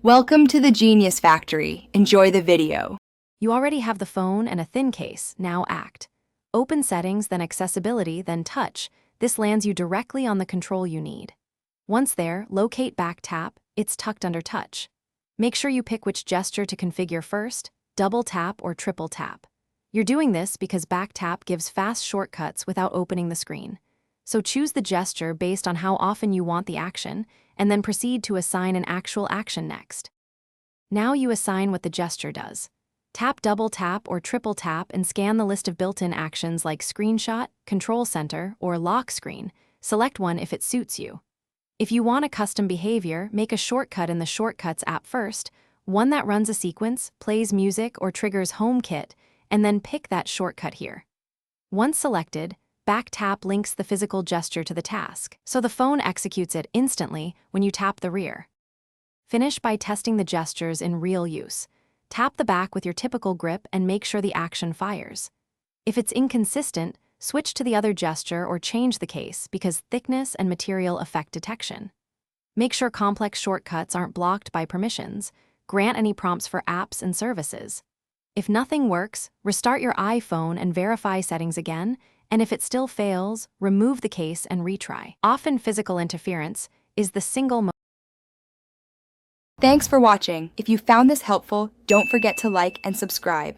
Welcome to the Genius Factory. Enjoy the video. You already have the phone and a thin case, now act. Open Settings, then Accessibility, then Touch. This lands you directly on the control you need. Once there, locate Back Tap, it's tucked under Touch. Make sure you pick which gesture to configure first, double tap or triple tap. You're doing this because Back Tap gives fast shortcuts without opening the screen. So choose the gesture based on how often you want the action, and then proceed to assign an actual action next. Now you assign what the gesture does. Tap double tap or triple tap and scan the list of built-in actions like Screenshot, Control Center, or Lock Screen. Select one if it suits you. If you want a custom behavior, make a shortcut in the Shortcuts app first, one that runs a sequence, plays music, or triggers HomeKit, and then pick that shortcut here. Once selected, Back Tap links the physical gesture to the task, so the phone executes it instantly when you tap the rear. Finish by testing the gestures in real use. Tap the back with your typical grip and make sure the action fires. If it's inconsistent, switch to the other gesture or change the case because thickness and material affect detection. Make sure complex shortcuts aren't blocked by permissions. Grant any prompts for apps and services. If nothing works, restart your iPhone and verify settings again, and if it still fails, remove the case and retry. Often physical interference is the single Thanks for watching. If you found this helpful, don't forget to like and subscribe.